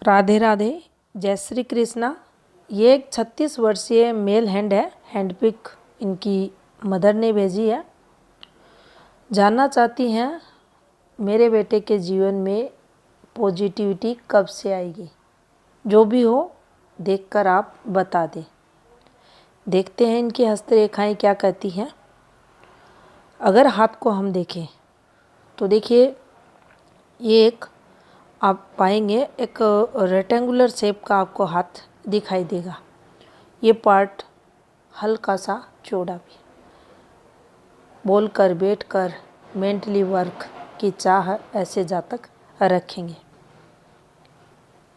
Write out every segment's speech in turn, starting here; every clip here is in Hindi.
राधे राधे, जय श्री कृष्णा। ये एक 36 वर्षीय मेल हैंड है। हैंड पिक इनकी मदर ने भेजी है। जानना चाहती हैं मेरे बेटे के जीवन में पॉजिटिविटी कब से आएगी। जो भी हो देखकर आप बता दें। देखते हैं इनकी हस्तरेखाएं क्या कहती हैं। अगर हाथ को हम देखें तो देखिए, ये एक आप पाएंगे एक रेक्टेंगुलर शेप का आपको हाथ दिखाई देगा। ये पार्ट हल्का सा चौड़ा भी। बोलकर बैठकर मेंटली वर्क की चाह ऐसे जातक रखेंगे।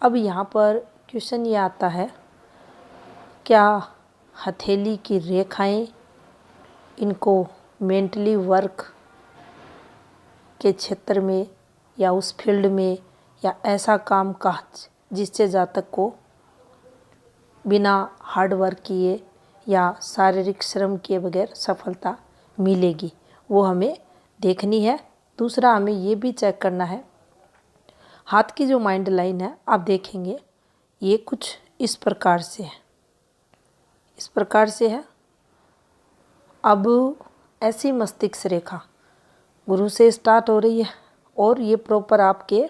अब यहाँ पर क्वेश्चन ये आता है, क्या हथेली की रेखाएं इनको मेंटली वर्क के क्षेत्र में या उस फील्ड में या ऐसा काम काज जिससे जातक को बिना हार्ड वर्क किए या शारीरिक श्रम किए बगैर सफलता मिलेगी, वो हमें देखनी है। दूसरा, हमें ये भी चेक करना है हाथ की जो माइंड लाइन है। आप देखेंगे ये कुछ इस प्रकार से है, इस प्रकार से है। अब ऐसी मस्तिष्क रेखा गुरु से स्टार्ट हो रही है और ये प्रॉपर आपके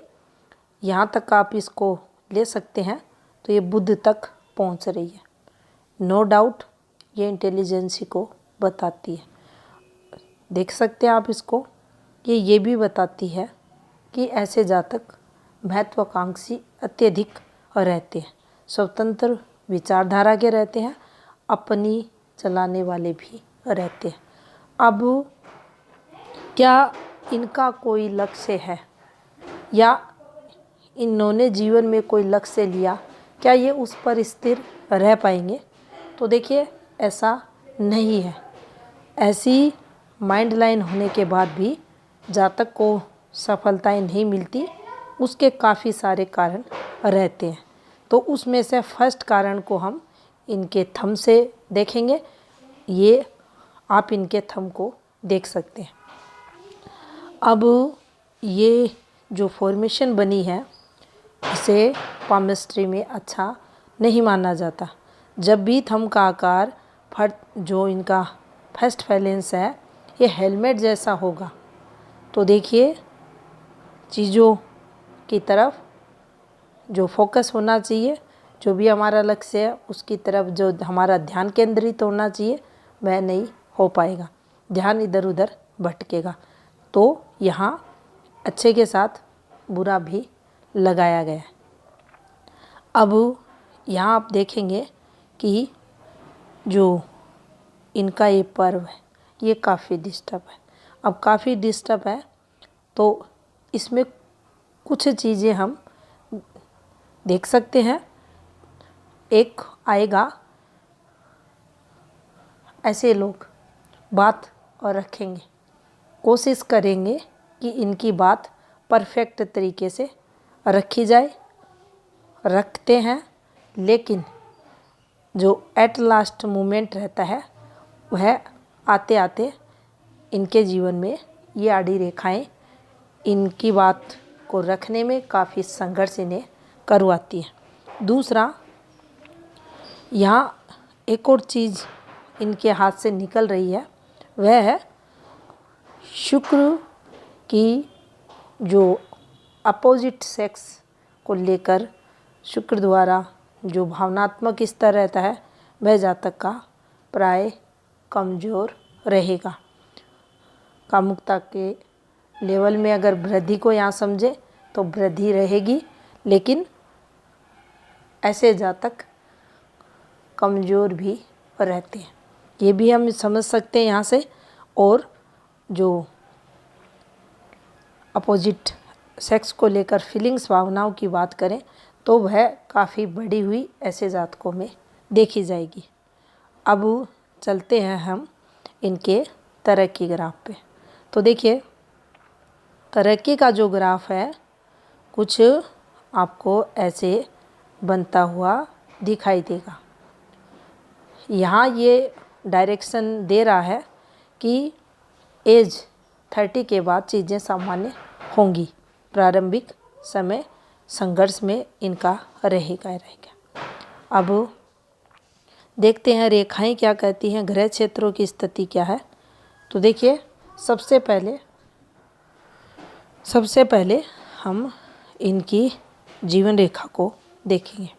यहाँ तक आप इसको ले सकते हैं, तो ये बुद्ध तक पहुँच रही है। नो डाउट ये इंटेलिजेंसी को बताती है। देख सकते हैं आप इसको। ये भी बताती है कि ऐसे जातक महत्वाकांक्षी अत्यधिक रहते हैं, स्वतंत्र विचारधारा के रहते हैं, अपनी चलाने वाले भी रहते हैं। अब क्या इनका कोई लक्ष्य है या इन्होंने जीवन में कोई लक्ष्य लिया, क्या ये उस पर स्थिर रह पाएंगे? तो देखिए, ऐसा नहीं है। ऐसी माइंड लाइन होने के बाद भी जातक को सफलताएं नहीं मिलती, उसके काफ़ी सारे कारण रहते हैं। तो उसमें से फर्स्ट कारण को हम इनके थंब से देखेंगे। ये आप इनके थंब को देख सकते हैं। अब ये जो फॉर्मेशन बनी है, इसे पामिस्ट्री में अच्छा नहीं माना जाता। जब भी थंब का आकार जो इनका फर्स्ट फैलेंस है ये हेलमेट जैसा होगा, तो देखिए चीज़ों की तरफ जो फोकस होना चाहिए, जो भी हमारा लक्ष्य है उसकी तरफ जो हमारा ध्यान केंद्रित होना चाहिए वह नहीं हो पाएगा, ध्यान इधर उधर भटकेगा। तो यहाँ अच्छे के साथ बुरा भी लगाया गया है। अब यहाँ आप देखेंगे कि जो इनका ये पर्व है ये काफ़ी डिस्टर्ब है। अब काफ़ी डिस्टर्ब है तो इसमें कुछ चीज़ें हम देख सकते हैं। एक आएगा, ऐसे लोग बात और रखेंगे, कोशिश करेंगे कि इनकी बात परफेक्ट तरीके से रखी जाए, रखते हैं, लेकिन जो एट लास्ट मोमेंट रहता है वह आते आते इनके जीवन में ये आड़ी रेखाएं इनकी बात को रखने में काफ़ी संघर्ष इन्हें करवाती है। दूसरा, यहाँ एक और चीज़ इनके हाथ से निकल रही है, वह है शुक्र की जो अपोजिट सेक्स को लेकर शुक्र द्वारा जो भावनात्मक स्तर रहता है वह जातक का प्राय कमज़ोर रहेगा। कामुकता के लेवल में अगर वृद्धि को यहाँ समझे तो वृद्धि रहेगी, लेकिन ऐसे जातक कमज़ोर भी रहते हैं, ये भी हम समझ सकते हैं यहाँ से। और जो अपोजिट सेक्स को लेकर फीलिंग्स भावनाओं की बात करें तो वह काफ़ी बढ़ी हुई ऐसे जातकों में देखी जाएगी। अब चलते हैं हम इनके तरक्की ग्राफ पे। तो देखिए, तरक्की का जो ग्राफ है कुछ आपको ऐसे बनता हुआ दिखाई देगा। यहाँ ये डायरेक्शन दे रहा है कि एज 30 के बाद चीज़ें सामान्य होंगी। प्रारंभिक समय संघर्ष में इनका रहेगा। अब देखते हैं रेखाएं क्या कहती हैं, ग्रह क्षेत्रों की स्थिति क्या है। तो देखिए सबसे पहले हम इनकी जीवन रेखा को देखेंगे।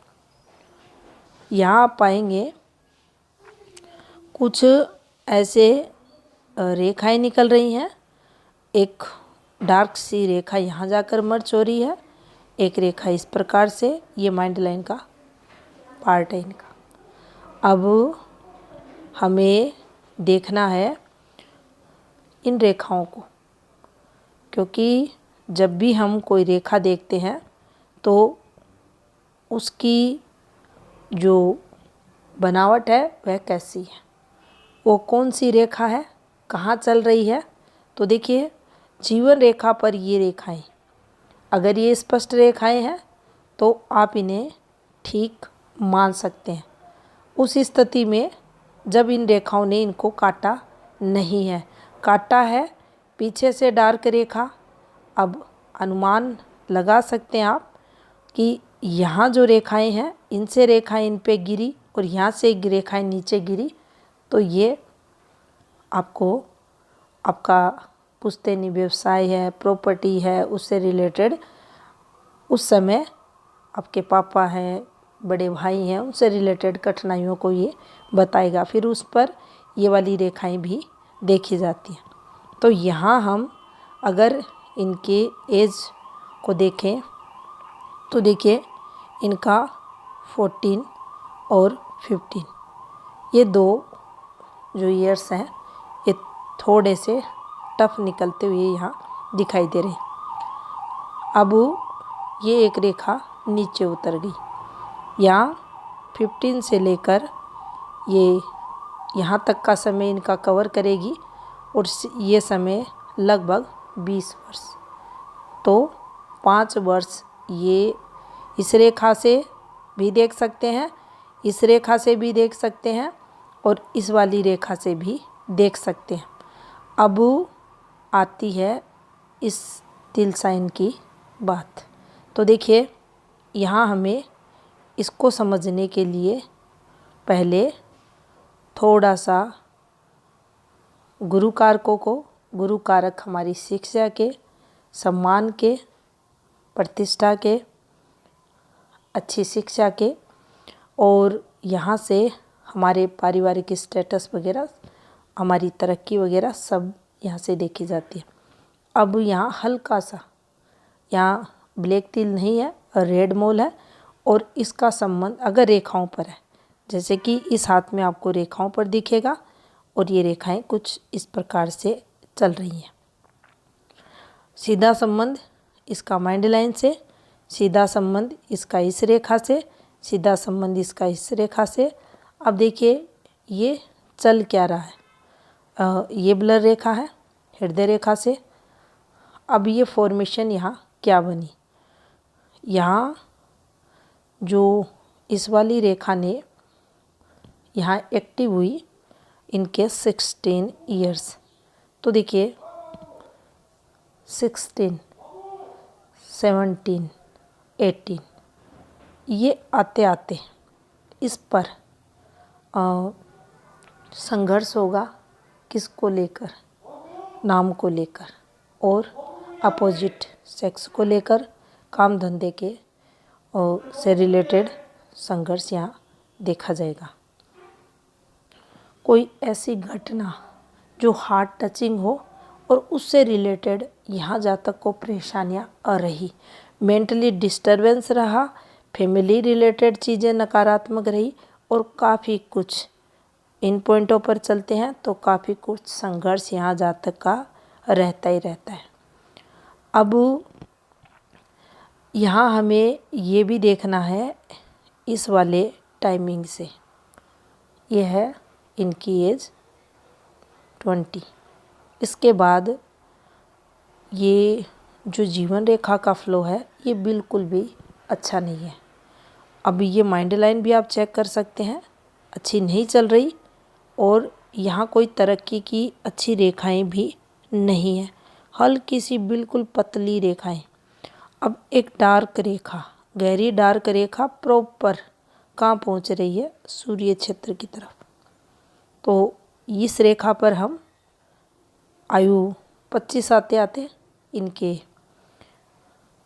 यहाँ आप पाएंगे कुछ ऐसे रेखाएं निकल रही हैं। एक डार्क सी रेखा यहाँ जाकर मर्ज हो रही है, एक रेखा इस प्रकार से, ये माइंड लाइन का पार्ट है इनका। अब हमें देखना है इन रेखाओं को, क्योंकि जब भी हम कोई रेखा देखते हैं तो उसकी जो बनावट है वह कैसी है, वो कौन सी रेखा है, कहाँ चल रही है। तो देखिए जीवन रेखा पर ये रेखाएं, अगर ये स्पष्ट रेखाएं हैं तो आप इन्हें ठीक मान सकते हैं। उस स्थिति में जब इन रेखाओं ने इनको काटा नहीं है, काटा है पीछे से डार्क रेखा, अब अनुमान लगा सकते हैं आप कि यहाँ जो रेखाएं हैं इनसे रेखाएं इन पे गिरी और यहाँ से रेखाएं नीचे गिरी, तो ये आपको आपका पुश्तैनी व्यवसाय है, प्रॉपर्टी है, उससे रिलेटेड उस समय आपके पापा हैं, बड़े भाई हैं, उनसे रिलेटेड कठिनाइयों को ये बताएगा। फिर उस पर ये वाली रेखाएं भी देखी जाती हैं। तो यहाँ हम अगर इनके एज को देखें तो देखिए इनका 14 और 15, ये दो जो ईयर्स हैं ये थोड़े से टफ निकलते हुए यहाँ दिखाई दे रहे हैं। अब ये एक रेखा नीचे उतर गई, यहाँ 15 से लेकर ये यहाँ तक का समय इनका कवर करेगी और ये समय लगभग 20 वर्ष। तो 5 वर्ष ये इस रेखा से भी देख सकते हैं, इस रेखा से भी देख सकते हैं और इस वाली रेखा से भी देख सकते हैं। अब आती है इस तिल साइन की बात। तो देखिए यहाँ हमें इसको समझने के लिए पहले थोड़ा सा गुरु कारकों को, गुरु कारक हमारी शिक्षा के, सम्मान के, प्रतिष्ठा के, अच्छी शिक्षा के, और यहाँ से हमारे पारिवारिक स्टेटस वगैरह, हमारी तरक्की वगैरह सब यहाँ से देखी जाती है। अब यहाँ हल्का सा, यहाँ ब्लैक तिल नहीं है, रेड मोल है, और इसका संबंध अगर रेखाओं पर है, जैसे कि इस हाथ में आपको रेखाओं पर दिखेगा और ये रेखाएं कुछ इस प्रकार से चल रही हैं। सीधा संबंध इसका माइंड लाइन से, सीधा संबंध इसका इस रेखा से, सीधा संबंध इसका इस रेखा से। अब देखिए ये चल क्या रहा है, ये ब्लर रेखा है हृदय रेखा से। अब ये फॉर्मेशन यहाँ क्या बनी, यहाँ जो इस वाली रेखा ने यहाँ एक्टिव हुई इनके 16 ईयर्स। तो देखिए 16, 17, 18, ये आते आते इस पर संघर्ष होगा, किसको लेकर, नाम को लेकर, और अपोजिट सेक्स को लेकर, काम धंधे के और से रिलेटेड संघर्ष यहाँ देखा जाएगा। कोई ऐसी घटना जो हार्ट टचिंग हो और उससे रिलेटेड यहाँ जातक को परेशानियाँ आ रही, मेंटली डिस्टरबेंस रहा, फैमिली रिलेटेड चीज़ें नकारात्मक रही, और काफ़ी कुछ इन पॉइंटों पर चलते हैं तो काफ़ी कुछ संघर्ष यहाँ जातक का रहता ही रहता है। अब यहाँ हमें ये भी देखना है इस वाले टाइमिंग से, ये है इनकी एज 20। इसके बाद ये जो जीवन रेखा का फ्लो है ये बिल्कुल भी अच्छा नहीं है। अब ये माइंड लाइन भी आप चेक कर सकते हैं, अच्छी नहीं चल रही, और यहाँ कोई तरक्की की अच्छी रेखाएं भी नहीं है, हल्की सी बिल्कुल पतली रेखाएं। अब एक डार्क रेखा, गहरी डार्क रेखा प्रॉपर कहाँ पहुँच रही है? सूर्य क्षेत्र की तरफ। तो इस रेखा पर हम आयु 25 आते आते इनके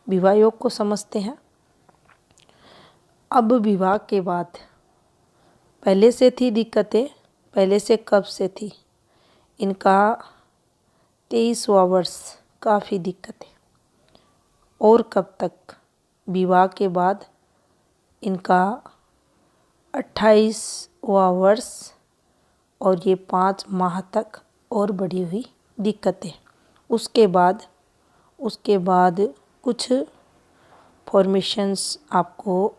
विवाह योग को समझते हैं। अब विवाह के बाद पहले से थी दिक्कतें, पहले से कब से थी? इनका 23वां वर्ष, काफ़ी दिक्कतें। और कब तक? विवाह के बाद इनका 28वां वर्ष और ये 5 माह तक और बढ़ी हुई दिक्कतें। उसके बाद कुछ फॉर्मेशंस आपको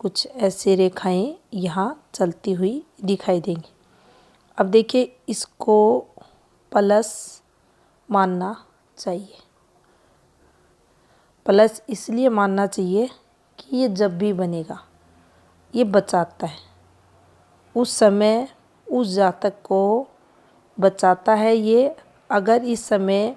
कुछ ऐसे रेखाएं यहाँ चलती हुई दिखाई देंगी। अब देखिए, इसको प्लस मानना चाहिए। प्लस इसलिए मानना चाहिए कि ये जब भी बनेगा ये बचाता है, उस समय उस जातक को बचाता है ये। अगर इस समय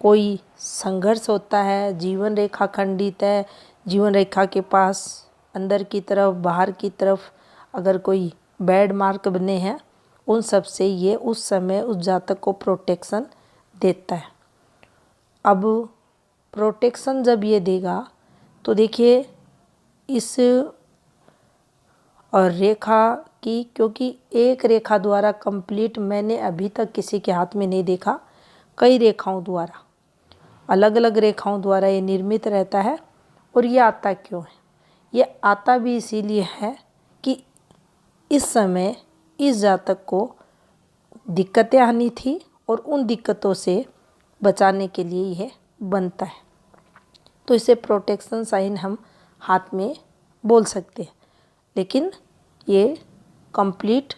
कोई संघर्ष होता है, जीवन रेखा खंडित है, जीवन रेखा के पास अंदर की तरफ बाहर की तरफ अगर कोई बैड मार्क बने हैं, उन सब से ये उस समय उस जातक को प्रोटेक्शन देता है। अब प्रोटेक्शन जब ये देगा तो देखिए इस और रेखा की, क्योंकि एक रेखा द्वारा कंप्लीट मैंने अभी तक किसी के हाथ में नहीं देखा, कई रेखाओं द्वारा, अलग अलग रेखाओं द्वारा ये निर्मित रहता है। और ये आता क्यों है? ये आता भी इसीलिए है कि इस समय इस जातक को दिक्कतें आनी थी और उन दिक्कतों से बचाने के लिए यह बनता है। तो इसे प्रोटेक्शन साइन हम हाथ में बोल सकते हैं, लेकिन ये कंप्लीट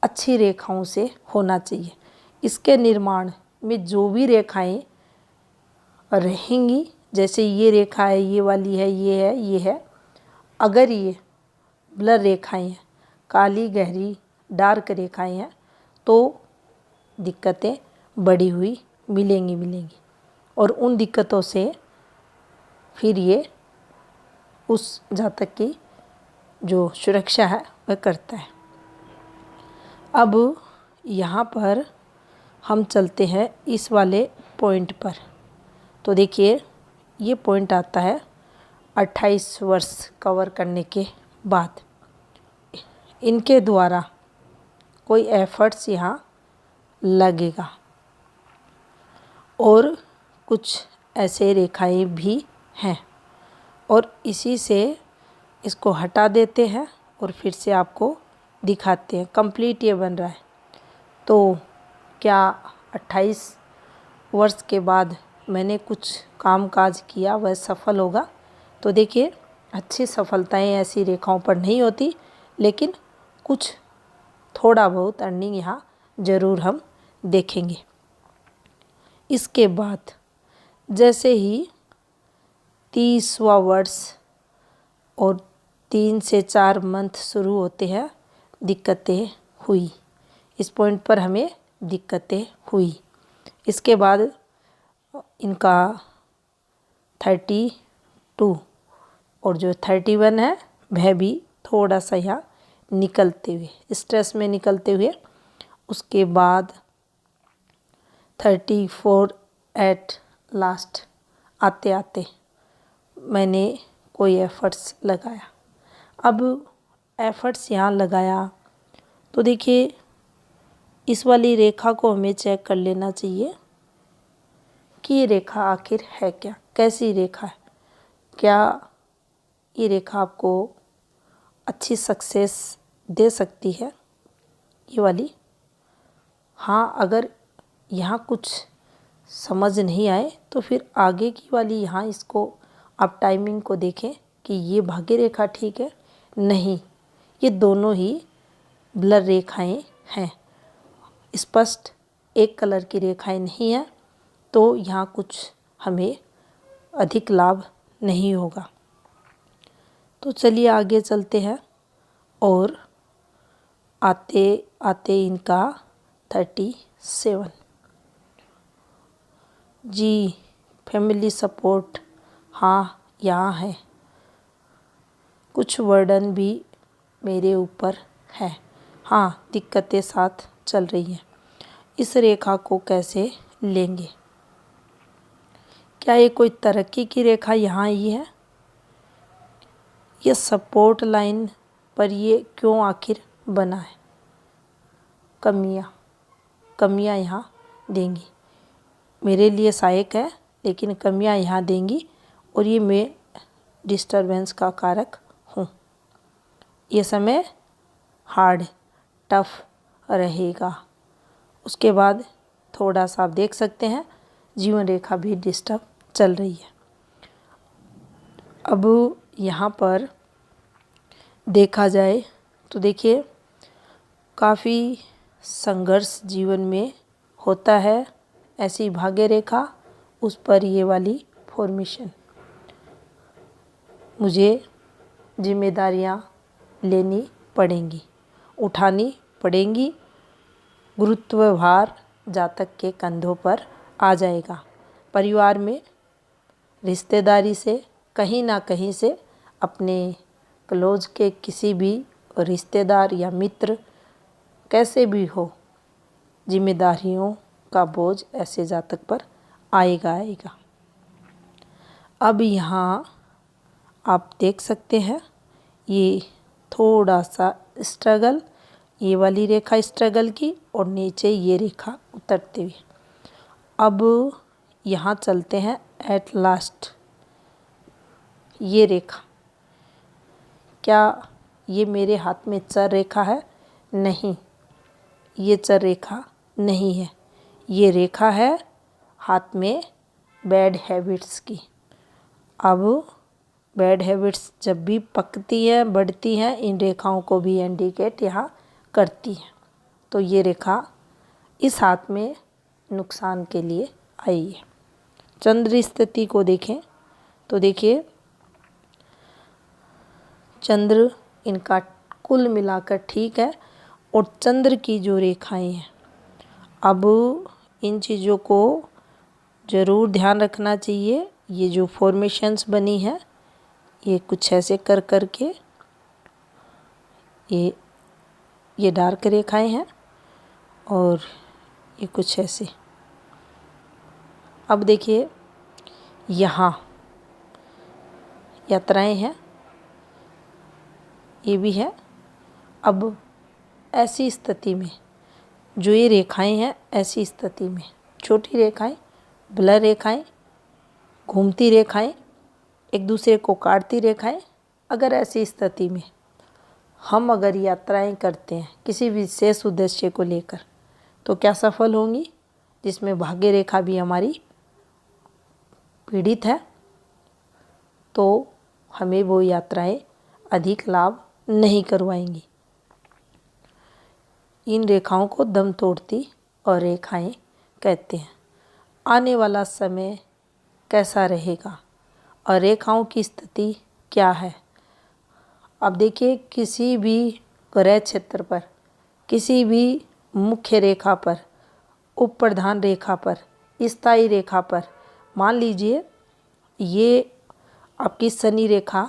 अच्छी रेखाओं से होना चाहिए। इसके निर्माण में जो भी रेखाएं रहेंगी, जैसे ये रेखा है, ये वाली है, ये है, ये है, अगर ये ब्लर रेखाएं हैं, काली गहरी डार्क रेखाएं हैं, तो दिक्कतें बढ़ी हुई मिलेंगी और उन दिक्कतों से फिर ये उस जातक की जो सुरक्षा है वह करता है। अब यहाँ पर हम चलते हैं इस वाले पॉइंट पर। तो देखिए, ये पॉइंट आता है 28 वर्ष कवर करने के बाद। इनके द्वारा कोई एफर्ट्स यहाँ लगेगा और कुछ ऐसे रेखाएं भी हैं और इसी से इसको हटा देते हैं और फिर से आपको दिखाते हैं। कंप्लीट ये बन रहा है। तो क्या 28 वर्ष के बाद मैंने कुछ काम काज किया वह सफल होगा? तो देखिए, अच्छी सफलताएं ऐसी रेखाओं पर नहीं होती, लेकिन कुछ थोड़ा बहुत अर्निंग यहाँ ज़रूर हम देखेंगे। इसके बाद जैसे ही 30वां वर्ष और 3 से 4 मंथ शुरू होते हैं, दिक्कतें हुई। इस पॉइंट पर हमें दिक्कतें हुई। इसके बाद इनका 32 और जो 31 है वह भी थोड़ा सा यहाँ निकलते हुए, स्ट्रेस में निकलते हुए, उसके बाद 34 एट लास्ट आते आते मैंने कोई एफ़र्ट्स लगाया। अब एफ़र्ट्स यहाँ लगाया तो देखिए, इस वाली रेखा को हमें चेक कर लेना चाहिए कि ये रेखा आखिर है क्या, कैसी रेखा है। क्या ये रेखा आपको अच्छी सक्सेस दे सकती है, ये वाली? हाँ, अगर यहाँ कुछ समझ नहीं आए तो फिर आगे की वाली यहाँ इसको आप टाइमिंग को देखें कि ये भाग्य रेखा ठीक है, नहीं, ये दोनों ही ब्लर रेखाएं हैं, स्पष्ट एक कलर की रेखाएं नहीं हैं, तो यहाँ कुछ हमें अधिक लाभ नहीं होगा। तो चलिए आगे चलते हैं और आते आते इनका 37 जी फैमिली सपोर्ट हाँ यहाँ है। कुछ बर्डन भी मेरे ऊपर है। हाँ, दिक्कतें साथ चल रही हैं। इस रेखा को कैसे लेंगे? क्या ये कोई तरक्की की रेखा यहाँ ही है? ये सपोर्ट लाइन पर ये क्यों आखिर बना है? कमियाँ यहाँ देंगी। मेरे लिए सहायक है, लेकिन कमियाँ यहाँ देंगी और ये मैं डिस्टरबेंस का कारक हूँ। ये समय हार्ड टफ रहेगा। उसके बाद थोड़ा सा आप देख सकते हैं जीवन रेखा भी डिस्टर्ब चल रही है। अब यहाँ पर देखा जाए तो देखिए काफ़ी संघर्ष जीवन में होता है। ऐसी भाग्य रेखा, उस पर ये वाली फॉर्मेशन। मुझे जिम्मेदारियाँ लेनी पड़ेंगी, उठानी पड़ेंगी। गुरुत्वभार जातक के कंधों पर आ जाएगा। परिवार में रिश्तेदारी से कहीं ना कहीं से अपने क्लोज के किसी भी रिश्तेदार या मित्र कैसे भी हो, जिम्मेदारियों का बोझ ऐसे जातक पर आएगा। अब यहाँ आप देख सकते हैं ये थोड़ा सा स्ट्रगल, ये वाली रेखा स्ट्रगल की और नीचे ये रेखा उतरते हुए। अब यहाँ चलते हैं एट लास्ट। ये रेखा, क्या ये मेरे हाथ में चर रेखा है? नहीं, ये चर रेखा नहीं है। ये रेखा है हाथ में बैड हैबिट्स की। अब बैड हैबिट्स जब भी पकती हैं, बढ़ती हैं, इन रेखाओं को भी इंडिकेट यहाँ करती है। तो ये रेखा इस हाथ में नुकसान के लिए आई है। चंद्र स्थिति को देखें तो देखिए चंद्र इनका कुल मिलाकर ठीक है और चंद्र की जो रेखाएं हैं, अब इन चीज़ों को ज़रूर ध्यान रखना चाहिए। ये जो फॉर्मेशंस बनी है ये कुछ ऐसे कर के ये डार्क रेखाएं हैं और ये कुछ ऐसे। अब देखिए यहाँ यात्राएं हैं, ये भी है। अब ऐसी स्थिति में जो ये रेखाएं हैं, ऐसी स्थिति में छोटी रेखाएं, ब्लर रेखाएं, घूमती रेखाएं, एक दूसरे को काटती रेखाएं, अगर ऐसी स्थिति में हम अगर यात्राएं करते हैं किसी विशेष उद्देश्य को लेकर, तो क्या सफल होंगी? जिसमें भाग्य रेखा भी हमारी पीड़ित है, तो हमें वो यात्राएं अधिक लाभ नहीं करवाएंगी। इन रेखाओं को दम तोड़ती और रेखाएं कहते हैं। आने वाला समय कैसा रहेगा और रेखाओं की स्थिति क्या है? अब देखिए किसी भी ग्रह क्षेत्र पर, किसी भी मुख्य रेखा पर, उप प्रधान रेखा पर, स्थायी रेखा पर, मान लीजिए ये आपकी शनि रेखा,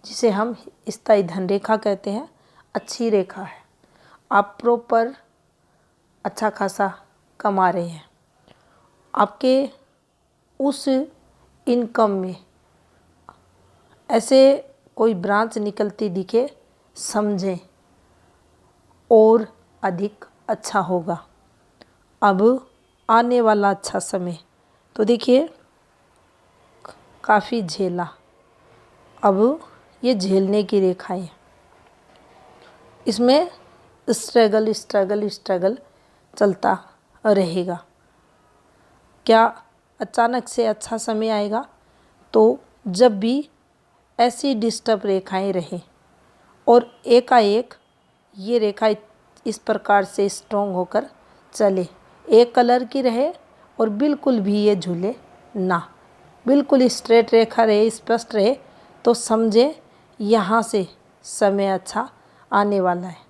जिसे हम स्थायी धन रेखा कहते हैं, अच्छी रेखा है। आप प्रॉपर अच्छा खासा कमा रहे हैं। आपके उस इनकम में ऐसे कोई ब्रांच निकलती दिखे, समझें और अधिक अच्छा होगा। अब आने वाला अच्छा समय तो देखिए काफ़ी झेला। अब ये झेलने की रेखाएं, इसमें स्ट्रगल चलता रहेगा। क्या अचानक से अच्छा समय आएगा? तो जब भी ऐसी डिस्टर्ब रेखाएं रहें और एकाएक ये रेखा इस प्रकार से स्ट्रॉन्ग होकर चले, एक कलर की रहे और बिल्कुल भी ये झूले ना, बिल्कुल स्ट्रेट रेखा रहे, स्पष्ट रहे, तो समझे यहाँ से समय अच्छा आने वाला है।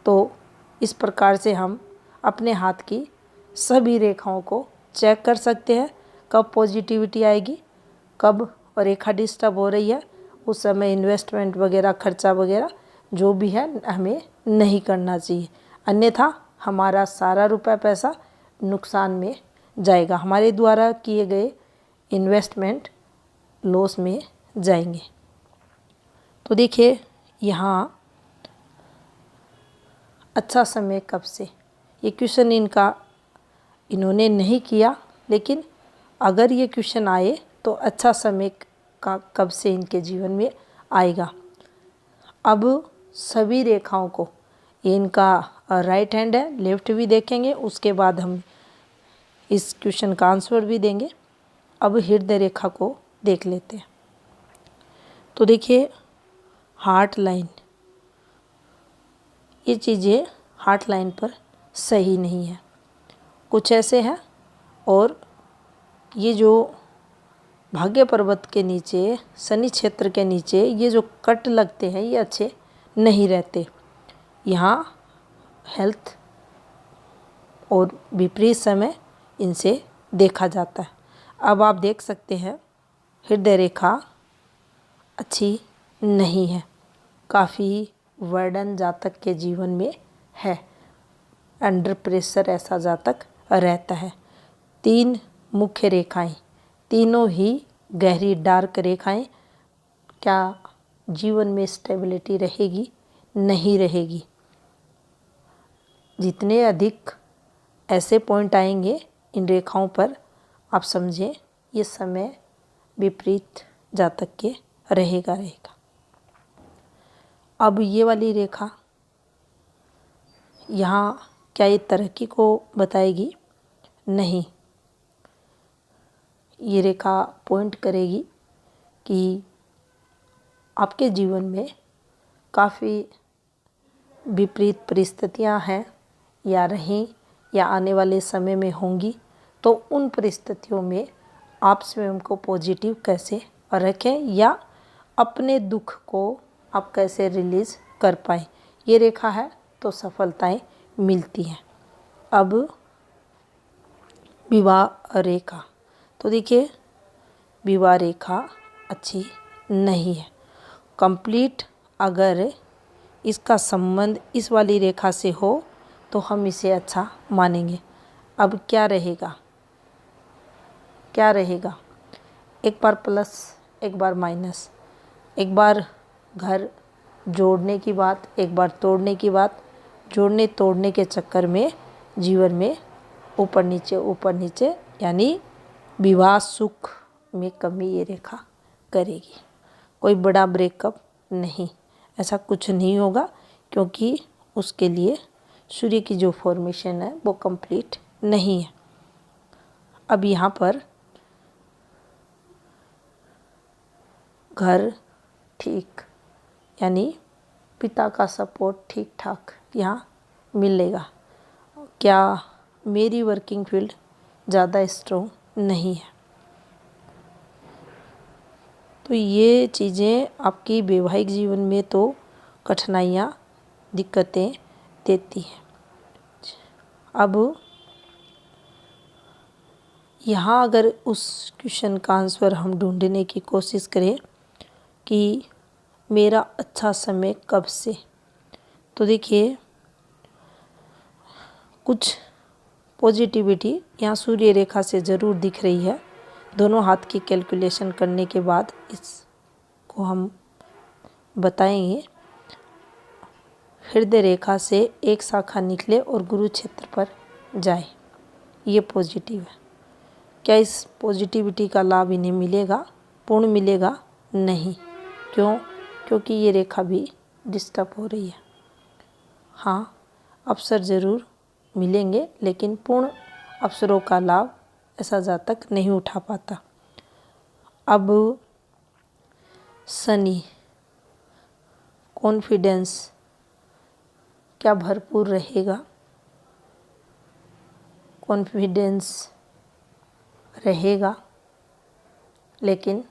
तो इस प्रकार से हम अपने हाथ की सभी रेखाओं को चेक कर सकते हैं कब पॉजिटिविटी आएगी, कब रेखा डिस्टर्ब हो रही है। उस समय इन्वेस्टमेंट वगैरह, खर्चा वगैरह जो भी है हमें नहीं करना चाहिए, अन्यथा हमारा सारा रुपया पैसा नुकसान में जाएगा, हमारे द्वारा किए गए इन्वेस्टमेंट लॉस में जाएंगे। तो देखिए यहाँ अच्छा समय कब से, ये क्वेश्चन इन्होंने नहीं किया, लेकिन अगर ये क्वेश्चन आए तो अच्छा समय का कब से इनके जीवन में आएगा। अब सभी रेखाओं को, ये इनका राइट हैंड है, लेफ्ट भी देखेंगे, उसके बाद हम इस क्वेश्चन का आंसर भी देंगे। अब हृदय रेखा को देख लेते हैं। तो देखिए हार्ट लाइन, ये चीज़ें हार्ट लाइन पर सही नहीं है, कुछ ऐसे हैं। और ये जो भाग्य पर्वत के नीचे, शनि क्षेत्र के नीचे ये जो कट लगते हैं ये अच्छे नहीं रहते। यहाँ हेल्थ और विपरीत समय इनसे देखा जाता है। अब आप देख सकते हैं हृदय रेखा अच्छी नहीं है, काफ़ी वर्डन जातक के जीवन में है, अंडर प्रेशर ऐसा जातक रहता है। 3 मुख्य रेखाएं, तीनों ही गहरी डार्क रेखाएं, क्या जीवन में स्टेबिलिटी रहेगी? नहीं रहेगी। जितने अधिक ऐसे पॉइंट आएंगे इन रेखाओं पर, आप समझें ये समय विपरीत जातक के रहेगा। अब ये वाली रेखा यहाँ क्या ये तरक्की को बताएगी? नहीं, ये रेखा पॉइंट करेगी कि आपके जीवन में काफ़ी विपरीत परिस्थितियाँ हैं या रहीं या आने वाले समय में होंगी। तो उन परिस्थितियों में आप स्वयं को पॉजिटिव कैसे रखें या अपने दुख को आप कैसे रिलीज़ कर पाएँ, ये रेखा है तो सफलताएं मिलती हैं। अब विवाह रेखा, तो देखिए विवाह रेखा अच्छी नहीं है। कंप्लीट अगर इसका संबंध इस वाली रेखा से हो तो हम इसे अच्छा मानेंगे। अब क्या रहेगा, क्या रहेगा? एक बार प्लस, एक बार माइनस, एक बार घर जोड़ने की बात, एक बार तोड़ने की बात, जोड़ने तोड़ने के चक्कर में जीवन में ऊपर नीचे यानी विवाह सुख में कमी ये रेखा करेगी। कोई बड़ा ब्रेकअप नहीं, ऐसा कुछ नहीं होगा, क्योंकि उसके लिए सूर्य की जो फॉर्मेशन है वो कंप्लीट नहीं है। अब यहाँ पर घर ठीक, यानी पिता का सपोर्ट ठीक ठाक यहाँ मिलेगा। क्या मेरी वर्किंग फील्ड ज़्यादा स्ट्रॉन्ग नहीं है, तो ये चीज़ें आपकी वैवाहिक जीवन में तो कठिनाइयाँ, दिक्कतें देती हैं। अब यहाँ अगर उस क्वेश्चन का आंसर हम ढूंढने की कोशिश करें कि मेरा अच्छा समय कब से, तो देखिए कुछ पॉजिटिविटी यहाँ सूर्य रेखा से ज़रूर दिख रही है। दोनों हाथ की कैलकुलेशन करने के बाद इसको हम बताएंगे। हृदय रेखा से एक शाखा निकले और गुरु क्षेत्र पर जाए, ये पॉजिटिव है। क्या इस पॉजिटिविटी का लाभ इन्हें मिलेगा? पूर्ण मिलेगा? नहीं। क्यों? क्योंकि ये रेखा भी डिस्टर्ब हो रही है। हाँ, अवसर ज़रूर मिलेंगे, लेकिन पूर्ण अवसरों का लाभ ऐसा जातक नहीं उठा पाता। अब शनि, कॉन्फिडेंस क्या भरपूर रहेगा? कॉन्फिडेंस रहेगा, लेकिन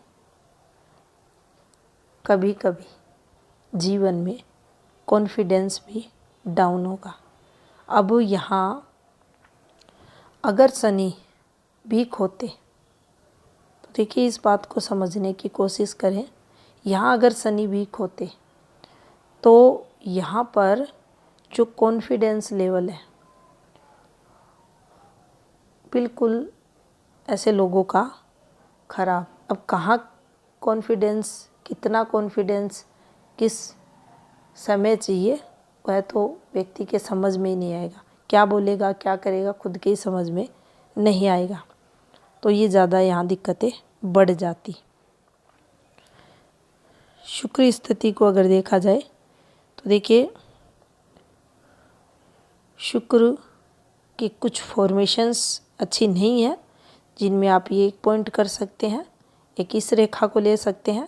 कभी कभी जीवन में कॉन्फिडेंस भी डाउन होगा। अब यहाँ अगर शनि वीक होते, तो देखिए इस बात को समझने की कोशिश करें। यहाँ अगर शनि वीक होते तो यहाँ पर जो कॉन्फिडेंस लेवल है बिल्कुल ऐसे लोगों का खराब। अब कहाँ कॉन्फिडेंस, कितना कॉन्फिडेंस, किस समय चाहिए, वह तो व्यक्ति के समझ में ही नहीं आएगा। क्या बोलेगा, क्या करेगा, खुद के ही समझ में नहीं आएगा। तो ये ज़्यादा यहाँ दिक्कतें बढ़ जाती। शुक्र स्थिति को अगर देखा जाए तो देखिए शुक्र की कुछ फॉर्मेशंस अच्छी नहीं है, जिनमें आप ये एक पॉइंट कर सकते हैं, एक इस रेखा को ले सकते हैं।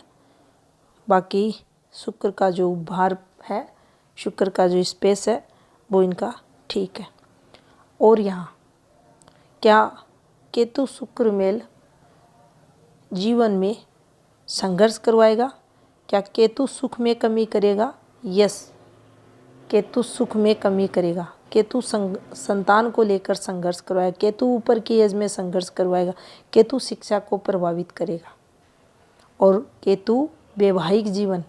बाकी शुक्र का जो भार है, शुक्र का जो स्पेस है, वो इनका ठीक है। और यहाँ क्या केतु शुक्र मेल जीवन में संघर्ष करवाएगा? क्या केतु सुख में कमी करेगा? यस, केतु सुख में कमी करेगा। केतु संतान को लेकर संघर्ष करवाएगा। केतु ऊपर की एज में संघर्ष करवाएगा। केतु शिक्षा को प्रभावित करेगा। और केतु वैवाहिक जीवन,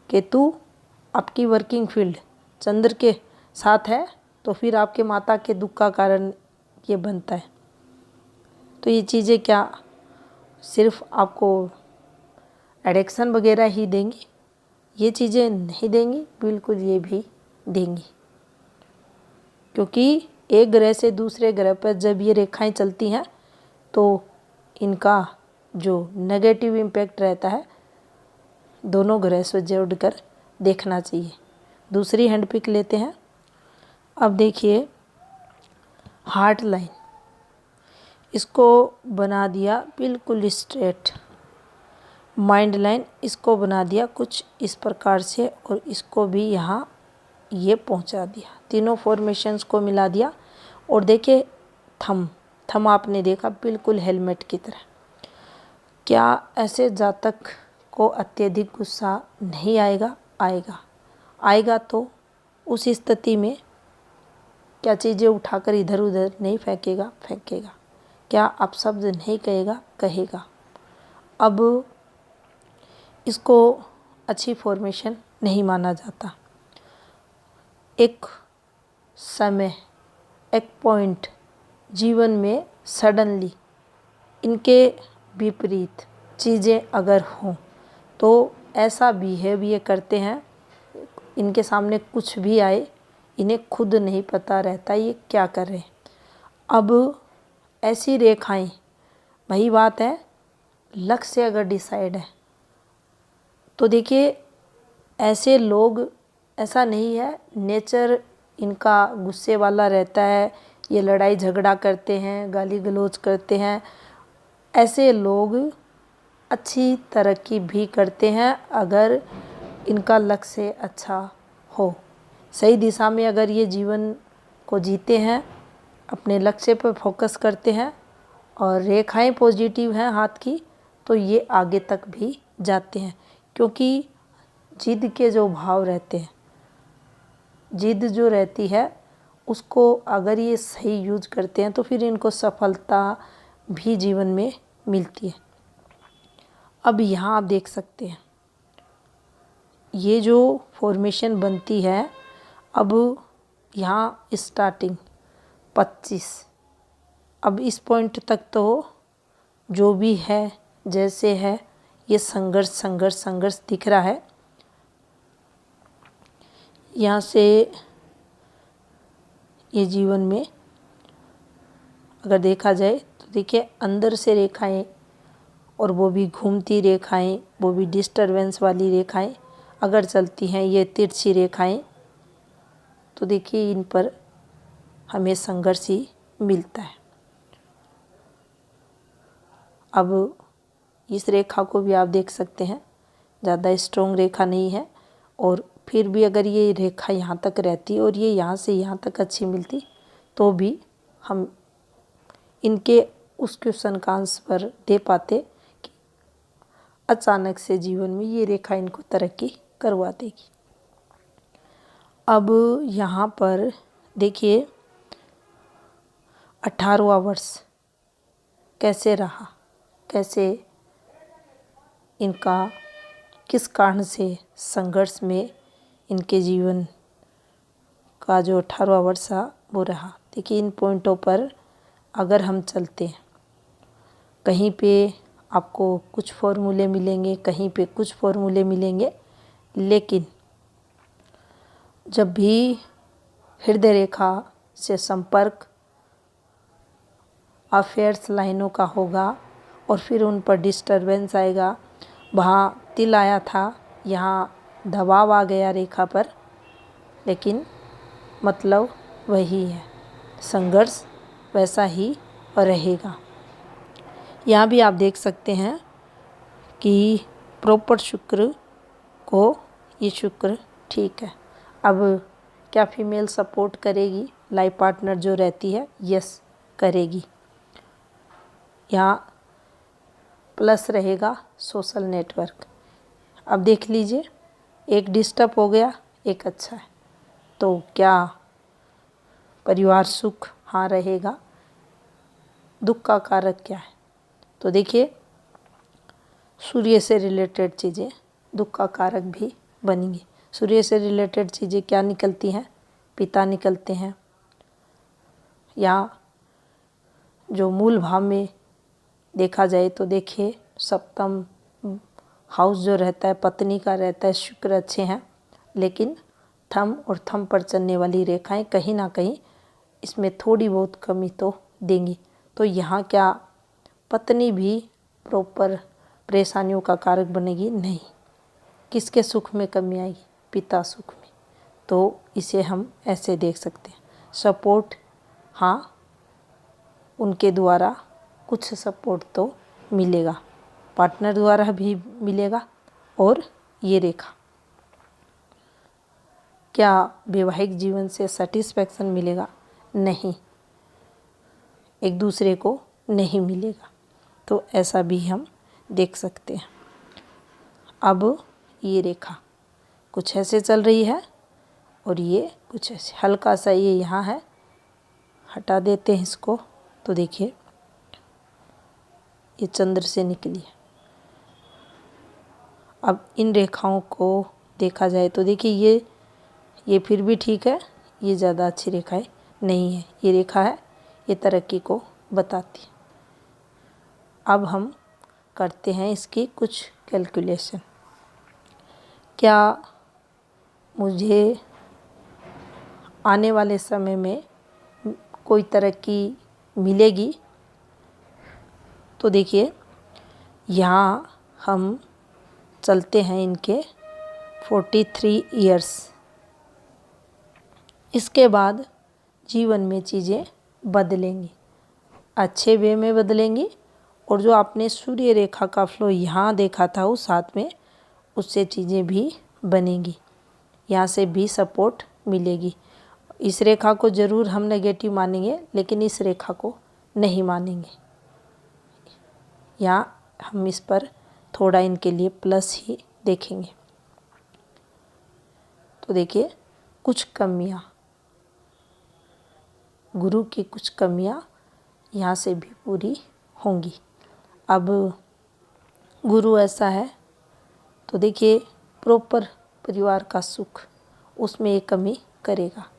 केतु आपकी वर्किंग फील्ड चंद्र के साथ है, तो फिर आपके माता के दुख का कारण ये बनता है। तो ये चीज़ें क्या सिर्फ आपको एडिक्शन वगैरह ही देंगी? ये चीज़ें नहीं देंगी, बिल्कुल ये भी देंगी। क्योंकि एक ग्रह से दूसरे ग्रह पर जब ये रेखाएं चलती हैं तो इनका जो नेगेटिव इम्पैक्ट रहता है दोनों ग्रह से जोड़कर देखना चाहिए। दूसरी हैंड पिक लेते हैं। अब देखिए हार्ट लाइन, इसको बना दिया बिल्कुल स्ट्रेट। माइंड लाइन, इसको बना दिया कुछ इस प्रकार से, और इसको भी यहाँ ये पहुँचा दिया। तीनों फॉर्मेशंस को मिला दिया। और देखिए थम आपने देखा बिल्कुल हेलमेट की तरह। क्या ऐसे जातक को अत्यधिक गुस्सा नहीं आएगा? आएगा तो उस स्थिति में क्या चीज़ें उठाकर इधर उधर नहीं फेंकेगा? क्या अपशब्द नहीं कहेगा? अब इसको अच्छी फॉर्मेशन नहीं माना जाता। एक समय, एक पॉइंट जीवन में सडनली इनके विपरीत चीज़ें अगर हों तो ऐसा बिहेव ये करते हैं, इनके सामने कुछ भी आए इन्हें खुद नहीं पता रहता ये क्या कर रहे हैं। अब ऐसी रेखाएं, वही बात है, लक्ष्य अगर डिसाइड है तो देखिए ऐसे लोग, ऐसा नहीं है नेचर इनका गुस्से वाला रहता है, ये लड़ाई झगड़ा करते हैं, गाली गलौज करते हैं। ऐसे लोग अच्छी तरक्की भी करते हैं अगर इनका लक्ष्य अच्छा हो, सही दिशा में अगर ये जीवन को जीते हैं, अपने लक्ष्य पर फोकस करते हैं और रेखाएं पॉजिटिव हैं हाथ की, तो ये आगे तक भी जाते हैं। क्योंकि जिद के जो भाव रहते हैं, जिद जो रहती है उसको अगर ये सही यूज करते हैं तो फिर इनको सफलता भी जीवन में मिलती है। अब यहाँ आप देख सकते हैं ये जो फॉर्मेशन बनती है, अब यहाँ स्टार्टिंग 25, अब इस पॉइंट तक तो जो भी है जैसे है ये संघर्ष दिख रहा है। यहाँ से ये जीवन में अगर देखा जाए तो देखिए अंदर से रेखाएं, और वो भी घूमती रेखाएं, वो भी डिस्टरबेंस वाली रेखाएं अगर चलती हैं, ये तिरछी रेखाएं, तो देखिए इन पर हमें संघर्ष ही मिलता है। अब इस रेखा को भी आप देख सकते हैं, ज़्यादा स्ट्रॉन्ग रेखा नहीं है, और फिर भी अगर ये रेखा यहाँ तक रहती और ये यहाँ से यहाँ तक अच्छी मिलती तो भी हम इनके उस क्वेश्चन का आंसर दे पाते कि अचानक से जीवन में ये रेखा इनको तरक्की करवा देगी। अब यहाँ पर देखिए 18वां वर्ष कैसे रहा, कैसे इनका किस कारण से संघर्ष में इनके जीवन का जो 18वां वर्ष वो रहा। देखिए इन पॉइंटों पर अगर हम चलते हैं, कहीं पे आपको कुछ फॉर्मूले मिलेंगे, कहीं पे कुछ फॉर्मूले मिलेंगे, लेकिन जब भी हृदय रेखा से संपर्क अफेयर्स लाइनों का होगा और फिर उन पर डिस्टरबेंस आएगा, वहाँ तिल आया था, यहाँ दबाव आ गया रेखा पर, लेकिन मतलब वही है, संघर्ष वैसा ही रहेगा। यहाँ भी आप देख सकते हैं कि प्रॉपर शुक्र को ये शुक्र ठीक है। अब क्या फीमेल सपोर्ट करेगी, लाइफ पार्टनर जो रहती है, यस करेगी। यहाँ प्लस रहेगा सोशल नेटवर्क। अब देख लीजिए, एक डिस्टर्ब हो गया, एक अच्छा है, तो क्या परिवार सुख हाँ रहेगा। दुख का कारक क्या है, तो देखिए सूर्य से रिलेटेड चीज़ें दुख का कारक भी बनेंगी। सूर्य से रिलेटेड चीज़ें क्या निकलती हैं, पिता निकलते हैं, या जो मूल भाव में देखा जाए तो देखिए सप्तम हाउस जो रहता है पत्नी का रहता है, शुक्र अच्छे हैं, लेकिन थंब और थंब पर चलने वाली रेखाएं कहीं ना कहीं इसमें थोड़ी बहुत कमी तो देंगी। तो यहाँ क्या पत्नी भी प्रॉपर परेशानियों का कारक बनेगी, नहीं। किसके सुख में कमी आएगी, पिता सुख में। तो इसे हम ऐसे देख सकते हैं, सपोर्ट हाँ उनके द्वारा कुछ सपोर्ट तो मिलेगा, पार्टनर द्वारा भी मिलेगा। और ये रेखा क्या वैवाहिक जीवन से सेटिस्फैक्शन मिलेगा, नहीं, एक दूसरे को नहीं मिलेगा। तो ऐसा भी हम देख सकते हैं। अब ये रेखा कुछ ऐसे चल रही है और ये कुछ ऐसे, हल्का सा ये यहाँ है, हटा देते हैं इसको, तो देखिए ये चंद्र से निकली है। अब इन रेखाओं को देखा जाए तो देखिए ये फिर भी ठीक है, ये ज़्यादा अच्छी रेखाएं नहीं है। ये रेखा है, ये तरक्की को बताती है। अब हम करते हैं इसकी कुछ कैलकुलेशन। क्या मुझे आने वाले समय में कोई तरक्की मिलेगी, तो देखिए यहाँ हम चलते हैं इनके 43 इयर्स। इसके बाद जीवन में चीज़ें बदलेंगी, अच्छे वे में बदलेंगी, और जो आपने सूर्य रेखा का फ्लो यहाँ देखा था उस साथ में, उससे चीज़ें भी बनेंगी, यहाँ से भी सपोर्ट मिलेगी। इस रेखा को ज़रूर हम नेगेटिव मानेंगे, लेकिन इस रेखा को नहीं मानेंगे। यहाँ हम इस पर थोड़ा इनके लिए प्लस ही देखेंगे। तो देखिए कुछ कमियाँ, गुरु की कुछ कमियाँ यहाँ से भी पूरी होंगी। अब गुरु ऐसा है तो देखिए प्रॉपर परिवार का सुख, उसमें ये कमी करेगा।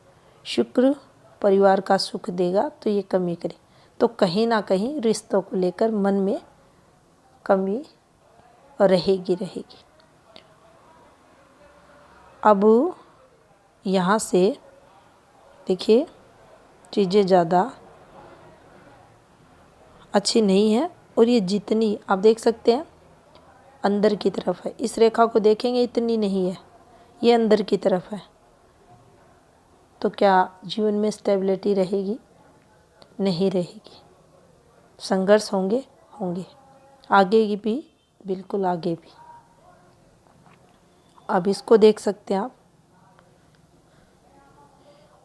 शुक्र परिवार का सुख देगा तो ये कमी करे, तो कहीं ना कहीं रिश्तों को लेकर मन में कमी रहेगी। अब यहाँ से देखिए चीज़ें ज़्यादा अच्छी नहीं है, और ये जितनी आप देख सकते हैं अंदर की तरफ है, इस रेखा को देखेंगे इतनी नहीं है, ये अंदर की तरफ है। तो क्या जीवन में स्टेबिलिटी रहेगी, नहीं रहेगी। संघर्ष होंगे, आगे की भी, बिल्कुल आगे भी। अब इसको देख सकते हैं आप,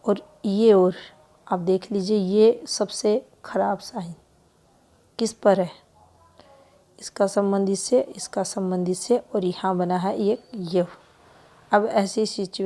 और आप देख लीजिए ये सबसे खराब साइन किस पर है, इसका संबंध इससे, इसका संबंध इससे, और यहाँ बना है ये। अब ऐसी सिचुएशन